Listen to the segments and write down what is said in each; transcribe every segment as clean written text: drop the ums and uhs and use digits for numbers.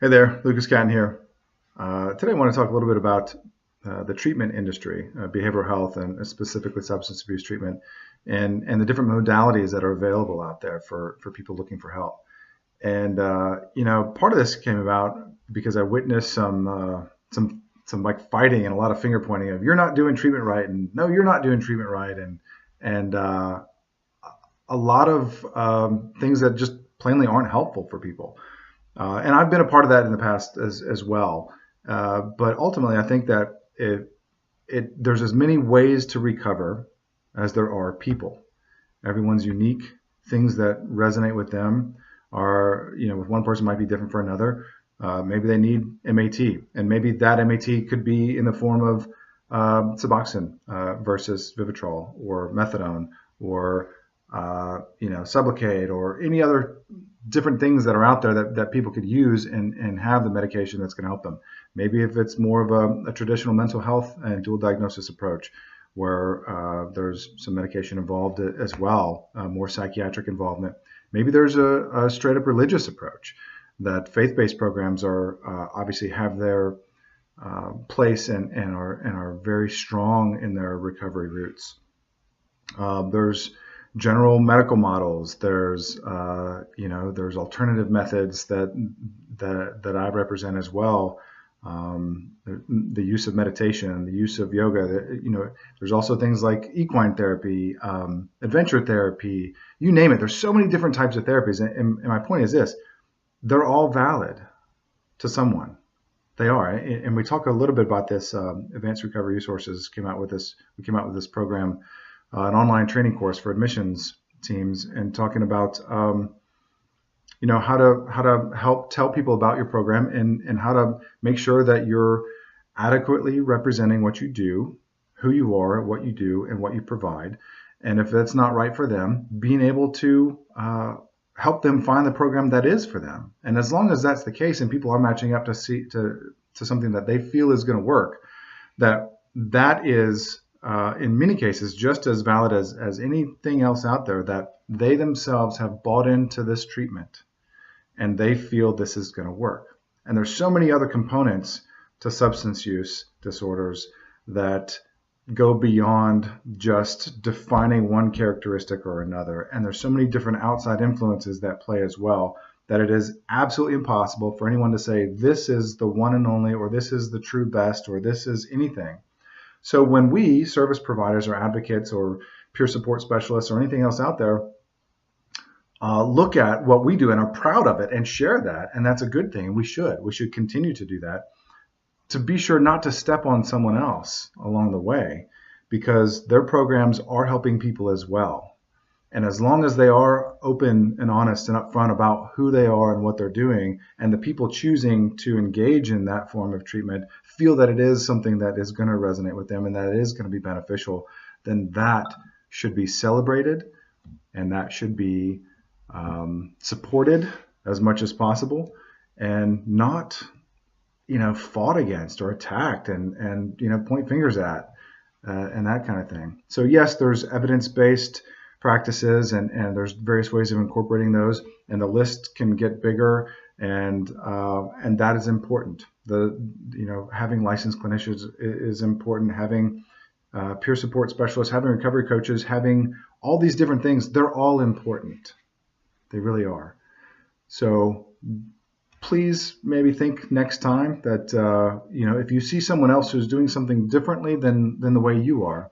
Hey there, Lucas Catton here. Today I want to talk a little bit about the treatment industry, behavioral health, and specifically substance abuse treatment, and the different modalities that are available out there for people looking for help. And part of this came about because I witnessed some like fighting and a lot of finger pointing of you're not doing treatment right, and no, you're not doing treatment right, and a lot of things that just plainly aren't helpful for people. And I've been a part of that in the past as well. But ultimately, I think that there's as many ways to recover as there are people. Everyone's unique. Things that resonate with them are, with one person might be different for another. Maybe they need MAT, and maybe that MAT could be in the form of Suboxone versus Vivitrol or methadone or Sublocade or any other different things that are out there that people could use and have the medication that's going to help them. Maybe if it's more of a traditional mental health and dual diagnosis approach where there's some medication involved as well, more psychiatric involvement. Maybe there's a straight up religious approach that faith-based programs are obviously have their place and are very strong in their recovery roots. There's general medical models. There's alternative methods that I represent as well. The use of meditation, the use of yoga. There's also things like equine therapy, adventure therapy. You name it. There's so many different types of therapies, and my point is this: they're all valid to someone. They are, and we talk a little bit about this. Advanced Recovery Resources came out with this. We came out with this program, an online training course for admissions teams, and talking about how to help tell people about your program and how to make sure that you're adequately representing what you do, who you are, what you do, and what you provide. And if that's not right for them, being able to help them find the program that is for them. And as long as that's the case, and people are matching up to something that they feel is going to work, that is in many cases just as valid as anything else out there, that they themselves have bought into this treatment and they feel this is going to work. And there's so many other components to substance use disorders that go beyond just defining one characteristic or another. And there's so many different outside influences that play as well, that it is absolutely impossible for anyone to say this is the one and only, or this is the true best, or this is anything. So when we, service providers or advocates or peer support specialists or anything else out there, look at what we do and are proud of it and share that, and that's a good thing. We should continue to do that, to be sure not to step on someone else along the way, because their programs are helping people as well. And as long as they are open and honest and upfront about who they are and what they're doing, and the people choosing to engage in that form of treatment feel that it is something that is going to resonate with them and that it is going to be beneficial, then that should be celebrated and that should be supported as much as possible, and not fought against or attacked and point fingers at and that kind of thing. So yes, there's evidence-based practices and there's various ways of incorporating those, and the list can get bigger, and that is important. Having licensed clinicians is important. Having peer support specialists, having recovery coaches, having all these different things, they're all important. They really are. So please maybe think next time that if you see someone else who's doing something differently than the way you are,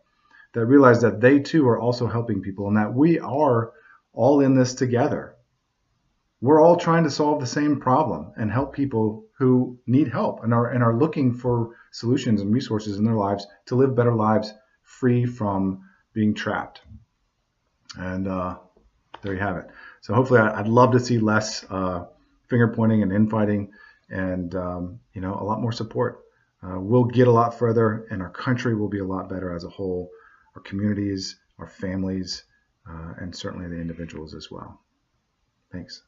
that realize that they too are also helping people, and that we are all in this together. We're all trying to solve the same problem and help people who need help and are looking for solutions and resources in their lives to live better lives free from being trapped. And there you have it. So hopefully I'd love to see less finger pointing and infighting, and a lot more support. We'll get a lot further, and our country will be a lot better as a whole. Our communities, our families, and certainly the individuals as well. Thanks.